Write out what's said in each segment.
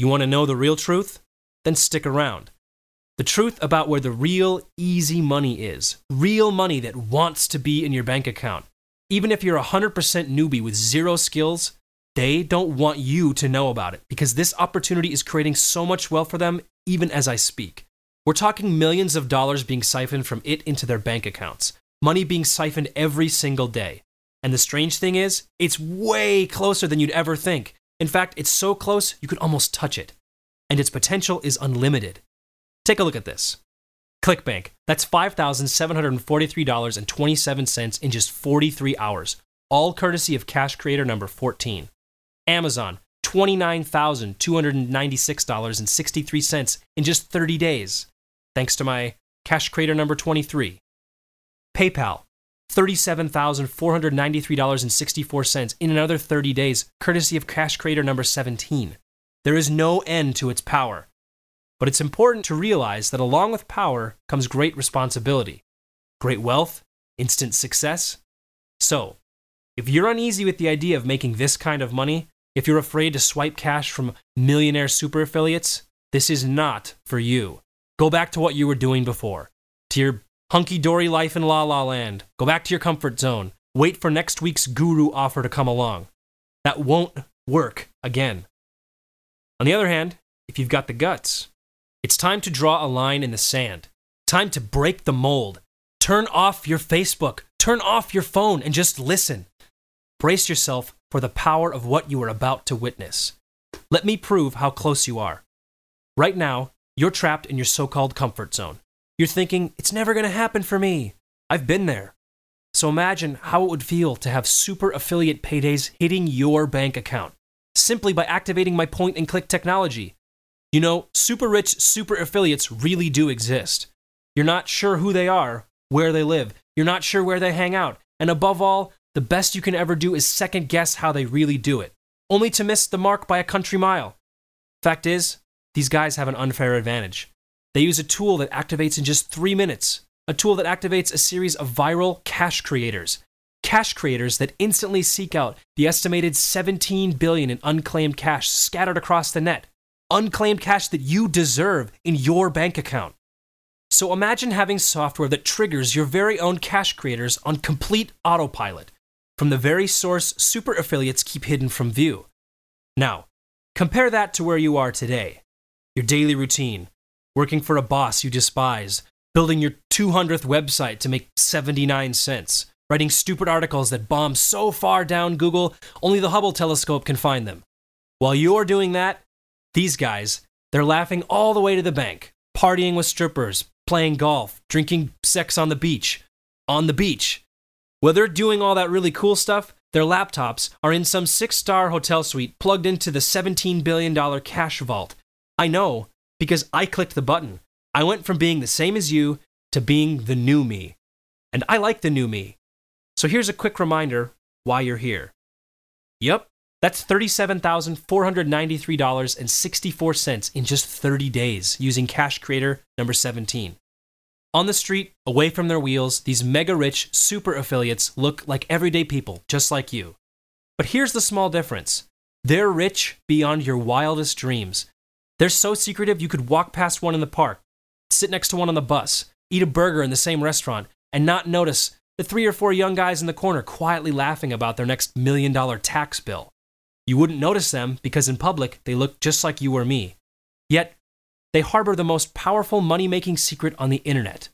You want to know the real truth? Then stick around. The truth about where the real easy money is. Real money that wants to be in your bank account. Even if you're a 100% newbie with zero skills, they don't want you to know about it because this opportunity is creating so much wealth for them even as I speak. We're talking millions of dollars being siphoned from it into their bank accounts. Money being siphoned every single day. And the strange thing is, it's way closer than you'd ever think. In fact, it's so close you could almost touch it. And its potential is unlimited. Take a look at this. ClickBank, that's $5,743.27 in just 43 hours, all courtesy of Cash Creator number 14. Amazon, $29,296.63 in just 30 days, thanks to my Cash Creator number 23. PayPal, $37,493.64 in another 30 days, courtesy of Cash Creator number 17. There is no end to its power. But it's important to realize that along with power comes great responsibility, great wealth, instant success. So, if you're uneasy with the idea of making this kind of money, if you're afraid to swipe cash from millionaire super affiliates, this is not for you. Go back to what you were doing before, to your hunky-dory life in La La Land. Go back to your comfort zone. Wait for next week's guru offer to come along. That won't work again. On the other hand, if you've got the guts, it's time to draw a line in the sand. Time to break the mold. Turn off your Facebook. Turn off your phone and just listen. Brace yourself for the power of what you are about to witness. Let me prove how close you are. Right now, you're trapped in your so-called comfort zone. You're thinking, it's never going to happen for me. I've been there. So imagine how it would feel to have super affiliate paydays hitting your bank account, simply by activating my point-and-click technology. You know, super rich super affiliates really do exist. You're not sure who they are, where they live. You're not sure where they hang out. And above all, the best you can ever do is second guess how they really do it, only to miss the mark by a country mile. Fact is, these guys have an unfair advantage. They use a tool that activates in just 3 minutes, a tool that activates a series of viral cash creators that instantly seek out the estimated 17 billion in unclaimed cash scattered across the net. Unclaimed cash that you deserve in your bank account. So imagine having software that triggers your very own cash creators on complete autopilot from the very source super affiliates keep hidden from view. Now, compare that to where you are today. Your daily routine, working for a boss you despise, building your 200th website to make 79 cents, writing stupid articles that bomb so far down Google only the Hubble telescope can find them. While you're doing that, these guys, they're laughing all the way to the bank, partying with strippers, playing golf, drinking sex on the beach. On the beach. While they're doing all that really cool stuff, their laptops are in some 6-star hotel suite plugged into the $17 billion cash vault. I know, because I clicked the button. I went from being the same as you to being the new me. And I like the new me. So here's a quick reminder why you're here. Yep. That's $37,493.64 in just 30 days using Cash Creator number 17. On the street, away from their wheels, these mega-rich super affiliates look like everyday people, just like you. But here's the small difference. They're rich beyond your wildest dreams. They're so secretive you could walk past one in the park, sit next to one on the bus, eat a burger in the same restaurant, and not notice the 3 or 4 young guys in the corner quietly laughing about their next $1 million tax bill. You wouldn't notice them because in public, they look just like you or me. Yet, they harbor the most powerful money-making secret on the internet.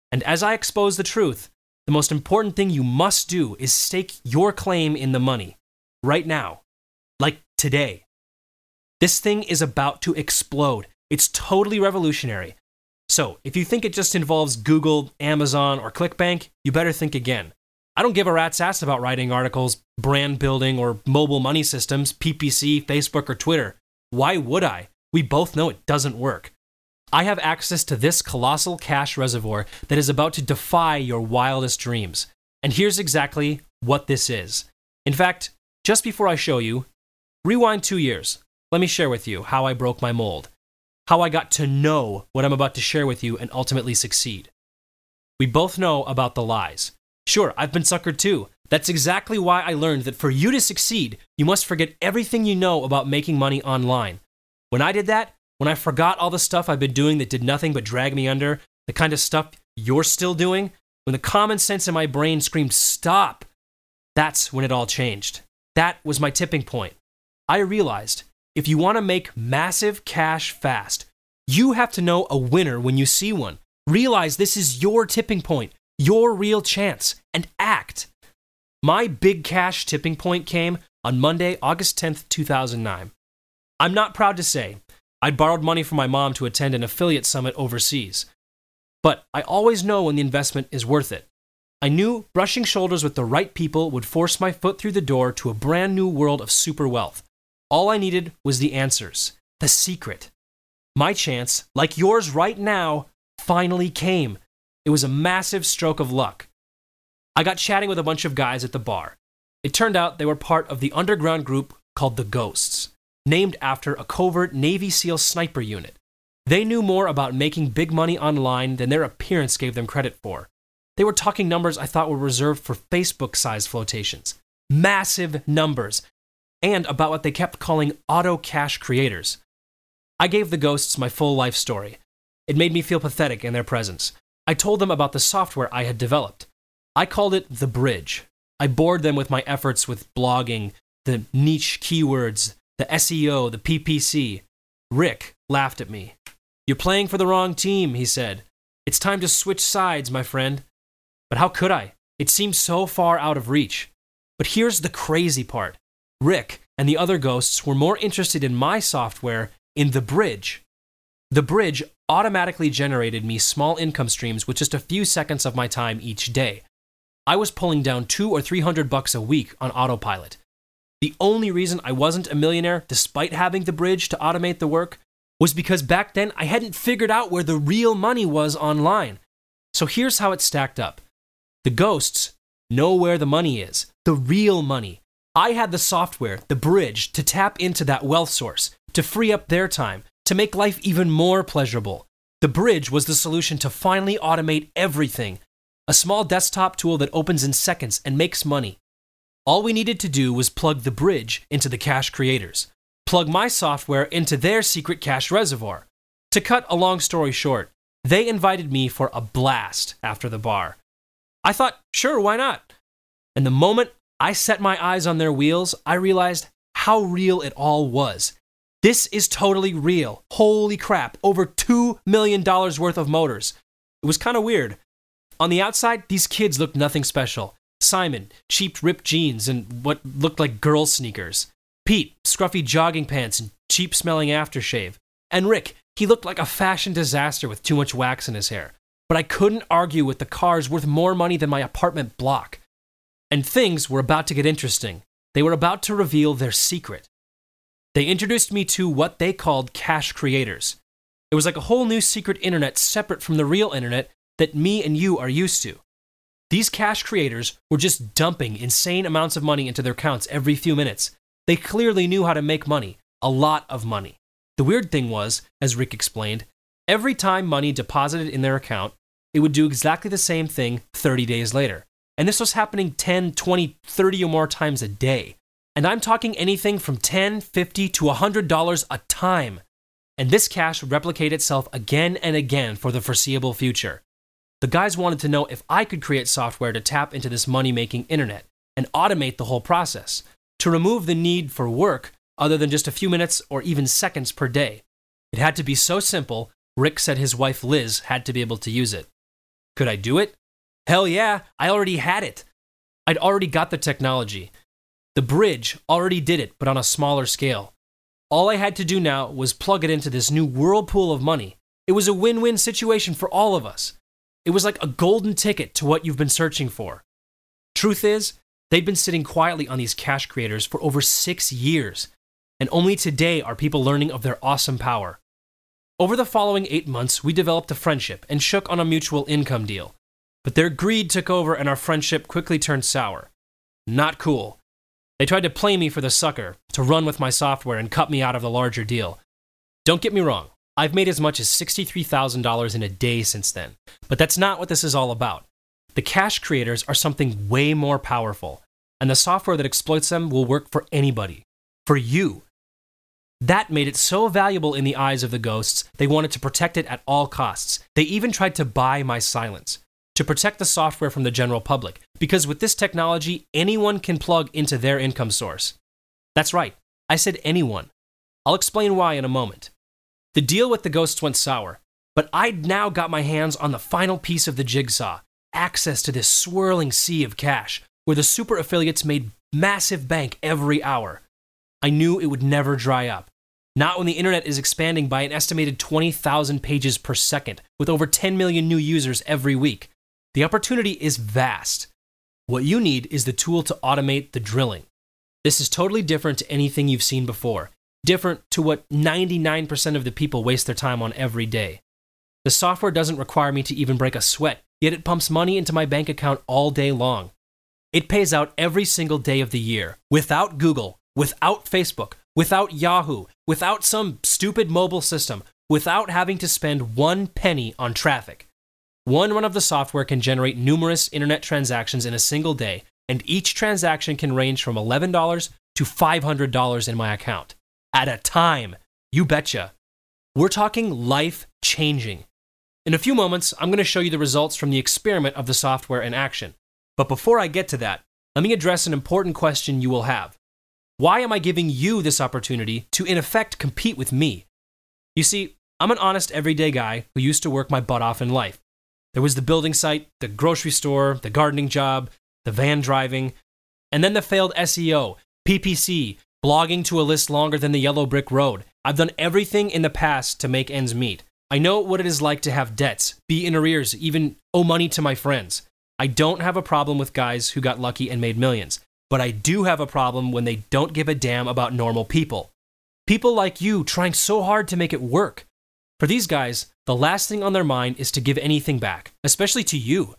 And as I expose the truth, the most important thing you must do is stake your claim in the money. Right now. Like today. This thing is about to explode. It's totally revolutionary. So, if you think it just involves Google, Amazon, or ClickBank, you better think again. I don't give a rat's ass about writing articles, brand building, or mobile money systems, PPC, Facebook, or Twitter. Why would I? We both know it doesn't work. I have access to this colossal cash reservoir that is about to defy your wildest dreams. And here's exactly what this is. In fact, just before I show you, rewind 2 years. Let me share with you how I broke my mold. How I got to know what I'm about to share with you and ultimately succeed. We both know about the lies. Sure, I've been suckered too. That's exactly why I learned that for you to succeed, you must forget everything you know about making money online. When I did that, when I forgot all the stuff I've been doing that did nothing but drag me under, the kind of stuff you're still doing, when the common sense in my brain screamed, stop, that's when it all changed. That was my tipping point. I realized if you want to make massive cash fast, you have to know a winner when you see one. Realize this is your tipping point, your real chance, and act. My big cash tipping point came on Monday, August 10th, 2009. I'm not proud to say I'd borrowed money from my mom to attend an affiliate summit overseas. But I always know when the investment is worth it. I knew brushing shoulders with the right people would force my foot through the door to a brand new world of super wealth. All I needed was the answers, the secret. My chance, like yours right now, finally came. It was a massive stroke of luck. I got chatting with a bunch of guys at the bar. It turned out they were part of the underground group called the Ghosts, named after a covert Navy SEAL sniper unit. They knew more about making big money online than their appearance gave them credit for. They were talking numbers I thought were reserved for Facebook-sized flotations. Massive numbers. And about what they kept calling auto cash creators. I gave the Ghosts my full life story. It made me feel pathetic in their presence. I told them about the software I had developed. I called it The Bridge. I bored them with my efforts with blogging, the niche keywords, the SEO, the PPC. Rick laughed at me. You're playing for the wrong team, he said. It's time to switch sides, my friend. But how could I? It seemed so far out of reach. But here's the crazy part. Rick and the other Ghosts were more interested in my software, in The Bridge. The Bridge automatically generated me small income streams with just a few seconds of my time each day. I was pulling down $200 or $300 a week on autopilot. The only reason I wasn't a millionaire, despite having The Bridge to automate the work, was because back then I hadn't figured out where the real money was online. So here's how it stacked up. The Ghosts know where the money is, the real money. I had the software, The Bridge, to tap into that wealth source, to free up their time, to make life even more pleasurable. The Bridge was the solution to finally automate everything. A small desktop tool that opens in seconds and makes money. All we needed to do was plug The Bridge into the cash creators. Plug my software into their secret cash reservoir. To cut a long story short, they invited me for a blast after the bar. I thought, sure, why not? And the moment I set my eyes on their wheels, I realized how real it all was. This is totally real. Holy crap, over $2 million worth of motors. It was kind of weird. On the outside, these kids looked nothing special. Simon, cheap ripped jeans and what looked like girl sneakers. Pete, scruffy jogging pants and cheap-smelling aftershave. And Rick, he looked like a fashion disaster with too much wax in his hair. But I couldn't argue with the cars worth more money than my apartment block. And things were about to get interesting. They were about to reveal their secret. They introduced me to what they called cash creators. It was like a whole new secret internet separate from the real internet that me and you are used to. These cash creators were just dumping insane amounts of money into their accounts every few minutes. They clearly knew how to make money, a lot of money. The weird thing was, as Rick explained, every time money deposited in their account, it would do exactly the same thing 30 days later. And this was happening 10, 20, 30 or more times a day. And I'm talking anything from $10, $50 to $100 a time. And this cash would replicate itself again and again for the foreseeable future. The guys wanted to know if I could create software to tap into this money-making internet and automate the whole process, to remove the need for work other than just a few minutes or even seconds per day. It had to be so simple, Rick said his wife Liz had to be able to use it. Could I do it? Hell yeah, I already had it. I'd already got the technology. The Bridge already did it, but on a smaller scale. All I had to do now was plug it into this new whirlpool of money. It was a win-win situation for all of us. It was like a golden ticket to what you've been searching for. Truth is, they'd been sitting quietly on these cash creators for over 6 years, and only today are people learning of their awesome power. Over the following 8 months, we developed a friendship and shook on a mutual income deal. But their greed took over and our friendship quickly turned sour. Not cool. They tried to play me for the sucker, to run with my software and cut me out of the larger deal. Don't get me wrong, I've made as much as $63,000 in a day since then, but that's not what this is all about. The cash creators are something way more powerful, and the software that exploits them will work for anybody. For you. That made it so valuable in the eyes of the ghosts, they wanted to protect it at all costs. They even tried to buy my silence to protect the software from the general public, because with this technology, anyone can plug into their income source. That's right, I said anyone. I'll explain why in a moment. The deal with the ghosts went sour, but I'd now got my hands on the final piece of the jigsaw, access to this swirling sea of cash, where the super affiliates made massive bank every hour. I knew it would never dry up. Not when the internet is expanding by an estimated 20,000 pages per second, with over 10 million new users every week. The opportunity is vast. What you need is the tool to automate the drilling. This is totally different to anything you've seen before, different to what 99% of the people waste their time on every day. The software doesn't require me to even break a sweat, yet it pumps money into my bank account all day long. It pays out every single day of the year, without Google, without Facebook, without Yahoo, without some stupid mobile system, without having to spend 1 penny on traffic. One run of the software can generate numerous internet transactions in a single day, and each transaction can range from $11 to $500 in my account. At a time, you betcha. We're talking life-changing. In a few moments, I'm going to show you the results from the experiment of the software in action. But before I get to that, let me address an important question you will have. Why am I giving you this opportunity to, in effect, compete with me? You see, I'm an honest, everyday guy who used to work my butt off in life. There was the building site, the grocery store, the gardening job, the van driving, and then the failed SEO, PPC, blogging to a list longer than the yellow brick road. I've done everything in the past to make ends meet. I know what it is like to have debts, be in arrears, even owe money to my friends. I don't have a problem with guys who got lucky and made millions, but I do have a problem when they don't give a damn about normal people. People like you trying so hard to make it work. For these guys, the last thing on their mind is to give anything back, especially to you.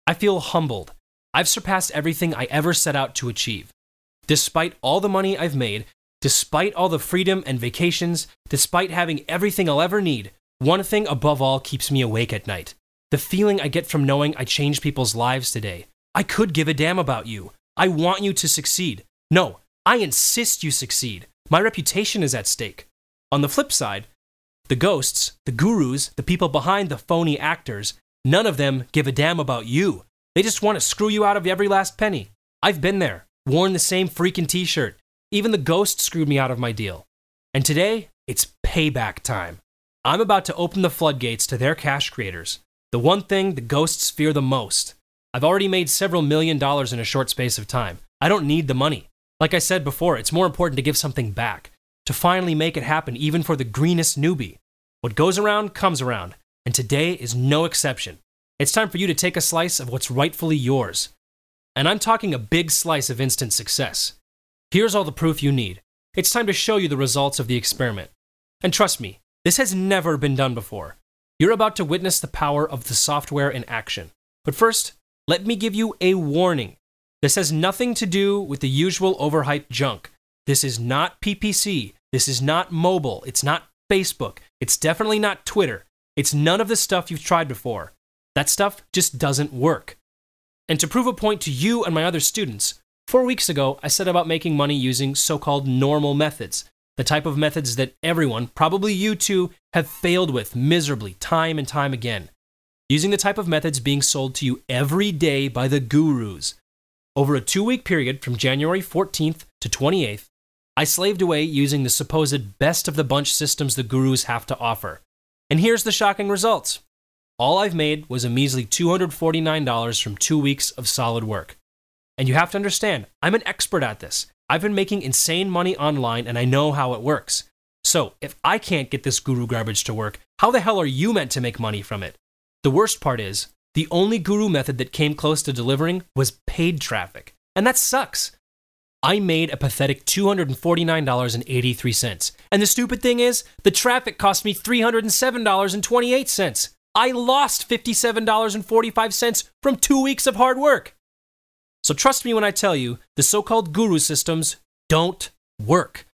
I feel humbled. I've surpassed everything I ever set out to achieve. Despite all the money I've made, despite all the freedom and vacations, despite having everything I'll ever need, one thing above all keeps me awake at night. The feeling I get from knowing I changed people's lives today. I could give a damn about you. I want you to succeed. No, I insist you succeed. My reputation is at stake. On the flip side, the ghosts, the gurus, the people behind the phony actors, none of them give a damn about you. They just want to screw you out of every last penny. I've been there, worn the same freaking t-shirt. Even the ghosts screwed me out of my deal. And today, it's payback time. I'm about to open the floodgates to their cash creators. The one thing the ghosts fear the most. I've already made several $1 million in a short space of time. I don't need the money. Like I said before, it's more important to give something back, to finally make it happen even for the greenest newbie. What goes around comes around, and today is no exception. It's time for you to take a slice of what's rightfully yours. And I'm talking a big slice of instant success. Here's all the proof you need. It's time to show you the results of the experiment. And trust me, this has never been done before. You're about to witness the power of the software in action. But first, let me give you a warning. This has nothing to do with the usual overhyped junk. This is not PPC. This is not mobile. It's not Facebook. It's definitely not Twitter. It's none of the stuff you've tried before. That stuff just doesn't work. And to prove a point to you and my other students, 4 weeks ago, I set about making money using so-called normal methods, the type of methods that everyone, probably you too, have failed with miserably time and time again. Using the type of methods being sold to you every day by the gurus. Over a 2-week period from January 14th to 28th, I slaved away using the supposed best of the bunch systems the gurus have to offer. And here's the shocking results. All I've made was a measly $249 from 2 weeks of solid work. And you have to understand, I'm an expert at this. I've been making insane money online and I know how it works. So if I can't get this guru garbage to work, how the hell are you meant to make money from it? The worst part is, the only guru method that came close to delivering was paid traffic. And that sucks. I made a pathetic $249.83. And the stupid thing is, the traffic cost me $307.28. I lost $57.45 from 2 weeks of hard work. So trust me when I tell you, the so-called guru systems don't work.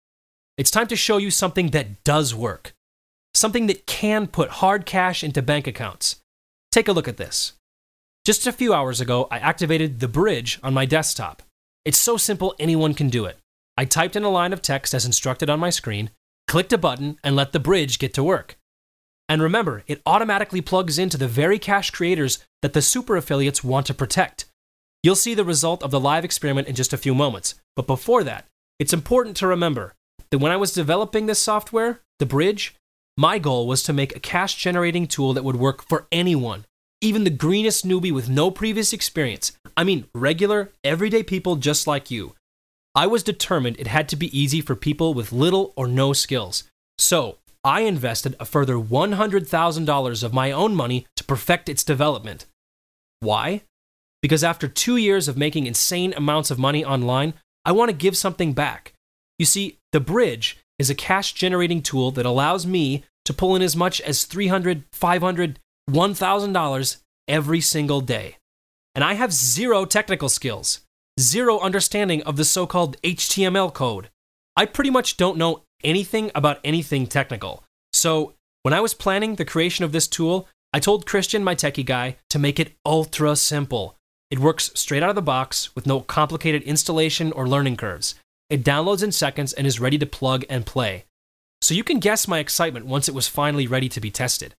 It's time to show you something that does work. Something that can put hard cash into bank accounts. Take a look at this. Just a few hours ago, I activated the bridge on my desktop. It's so simple anyone can do it. I typed in a line of text as instructed on my screen, clicked a button, and let the bridge get to work. And remember, it automatically plugs into the very cash creators that the super affiliates want to protect. You'll see the result of the live experiment in just a few moments. But before that, it's important to remember that when I was developing this software, the bridge, my goal was to make a cash generating tool that would work for anyone, even the greenest newbie with no previous experience. I mean, regular, everyday people just like you. I was determined it had to be easy for people with little or no skills. So, I invested a further $100,000 of my own money to perfect its development. Why? Because after 2 years of making insane amounts of money online, I want to give something back. You see, the bridge is a cash generating tool that allows me to pull in as much as $300, $500, $1,000 every single day. And I have zero technical skills, zero understanding of the so-called HTML code. I pretty much don't know anything about anything technical. So when I was planning the creation of this tool, I told Christian, my techie guy, to make it ultra simple. It works straight out of the box with no complicated installation or learning curves. It downloads in seconds and is ready to plug and play. So you can guess my excitement once it was finally ready to be tested.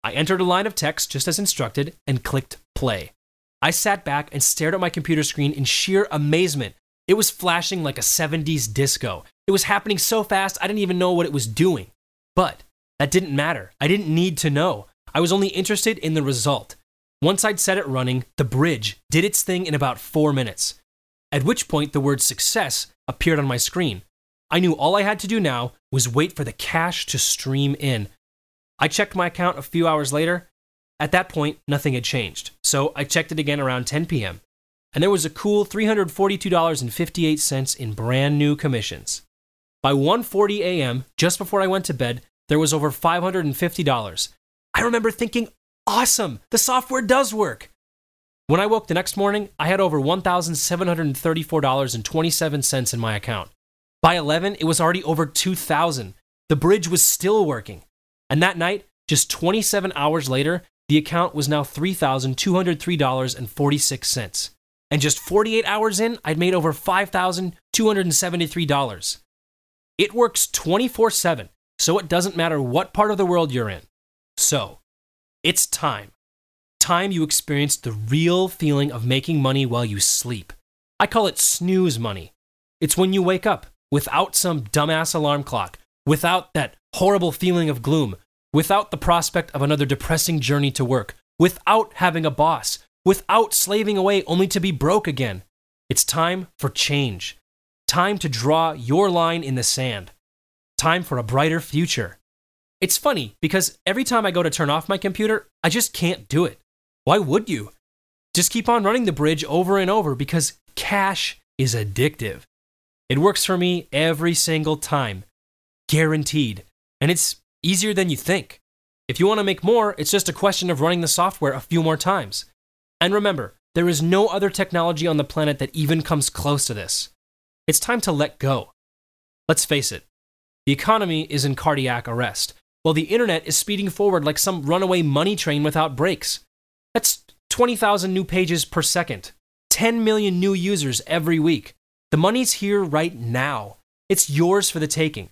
I entered a line of text just as instructed and clicked play. I sat back and stared at my computer screen in sheer amazement. It was flashing like a 70s disco. It was happening so fast I didn't even know what it was doing. But that didn't matter. I didn't need to know. I was only interested in the result. Once I'd set it running, the bridge did its thing in about 4 minutes, at which point the word success appeared on my screen. I knew all I had to do now was wait for the cash to stream in. I checked my account a few hours later. At that point, nothing had changed, so I checked it again around 10 p.m., and there was a cool $342.58 in brand new commissions. By 1:40 a.m., just before I went to bed, there was over $550. I remember thinking, awesome, the software does work. When I woke the next morning, I had over $1,734.27 in my account. By 11, it was already over $2,000. The bridge was still working. And that night, just 27 hours later, the account was now $3,203.46. And just 48 hours in, I'd made over $5,273. It works 24/7, so it doesn't matter what part of the world you're in. So, it's time. Time you experience the real feeling of making money while you sleep. I call it snooze money. It's when you wake up without some dumbass alarm clock, without that horrible feeling of gloom, without the prospect of another depressing journey to work, without having a boss, without slaving away only to be broke again. It's time for change. Time to draw your line in the sand. Time for a brighter future. It's funny because every time I go to turn off my computer, I just can't do it. Why would you? Just keep on running the bridge over and over because cash is addictive. It works for me every single time. Guaranteed. And it's easier than you think. If you want to make more, it's just a question of running the software a few more times. And remember, there is no other technology on the planet that even comes close to this. It's time to let go. Let's face it, the economy is in cardiac arrest, while the internet is speeding forward like some runaway money train without brakes. That's 20,000 new pages per second, 10 million new users every week. The money's here right now. It's yours for the taking.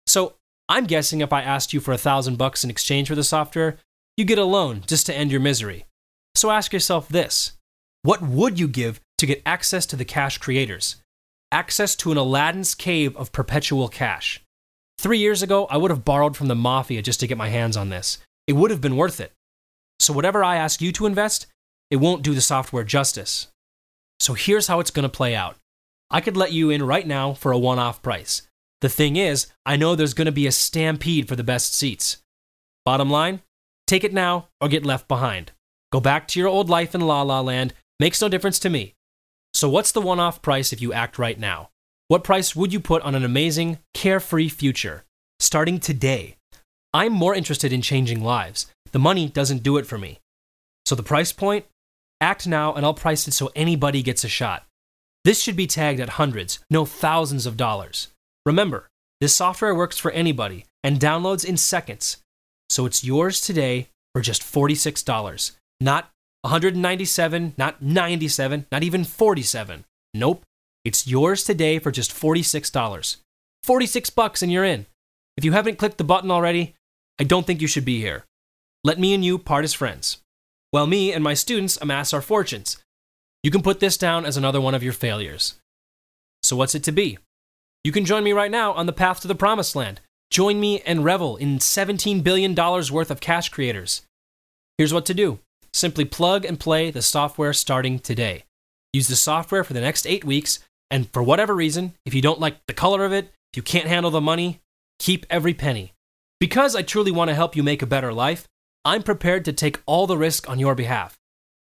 So I'm guessing if I asked you for $1,000 in exchange for the software, you get a loan just to end your misery. So ask yourself this: what would you give to get access to the cash creators? Access to an Aladdin's cave of perpetual cash. 3 years ago, I would have borrowed from the mafia just to get my hands on this. It would have been worth it. So whatever I ask you to invest, it won't do the software justice. So here's how it's going to play out. I could let you in right now for a one-off price. The thing is, I know there's going to be a stampede for the best seats. Bottom line, take it now or get left behind. Go back to your old life in La La Land. Makes no difference to me. So what's the one-off price if you act right now? What price would you put on an amazing, carefree future? Starting today. I'm more interested in changing lives. The money doesn't do it for me. So the price point? Act now and I'll price it so anybody gets a shot. This should be tagged at hundreds, no thousands of dollars. Remember, this software works for anybody and downloads in seconds. So it's yours today for just $46. Not $197, not $97, not even $47. Nope. It's yours today for just $46. $46 and you're in. If you haven't clicked the button already, I don't think you should be here. Let me and you part as friends, while me and my students amass our fortunes. You can put this down as another one of your failures. So what's it to be? You can join me right now on the path to the promised land. Join me and revel in $17 billion worth of cash creators. Here's what to do. Simply plug and play the software starting today. Use the software for the next 8 weeks, and for whatever reason, if you don't like the color of it, if you can't handle the money, keep every penny. Because I truly want to help you make a better life, I'm prepared to take all the risk on your behalf.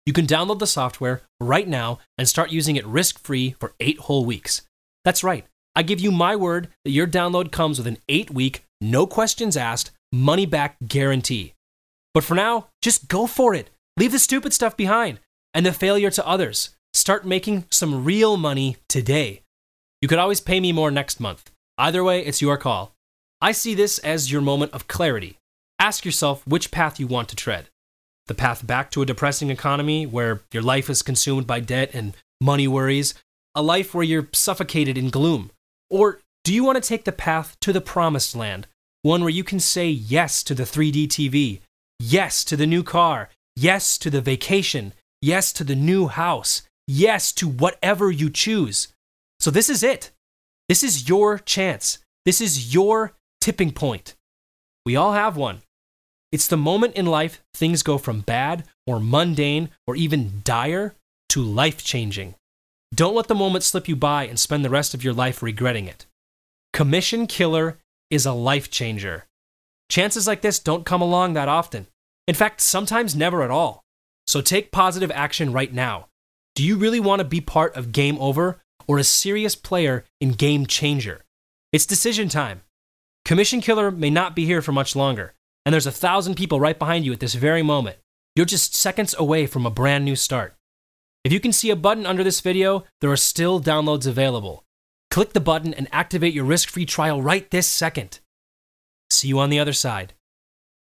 You can download the software right now and start using it risk-free for 8 whole weeks. That's right. I give you my word that your download comes with an 8-week, no questions asked, money-back guarantee. But for now, just go for it. Leave the stupid stuff behind and the failure to others. Start making some real money today. You could always pay me more next month. Either way, it's your call. I see this as your moment of clarity. Ask yourself which path you want to tread. The path back to a depressing economy where your life is consumed by debt and money worries, a life where you're suffocated in gloom. Or do you want to take the path to the promised land, one where you can say yes to the 3D TV, yes to the new car, yes to the vacation, yes to the new house, yes to whatever you choose. So this is it. This is your chance. This is your tipping point. We all have one. It's the moment in life things go from bad or mundane or even dire to life-changing. Don't let the moment slip you by and spend the rest of your life regretting it. Commission Killer is a life changer. Chances like this don't come along that often. In fact, sometimes never at all. So take positive action right now. Do you really want to be part of Game Over or a serious player in Game Changer? It's decision time. Commission Killer may not be here for much longer, and there's 1,000 people right behind you at this very moment. You're just seconds away from a brand new start. If you can see a button under this video, there are still downloads available. Click the button and activate your risk-free trial right this second. See you on the other side.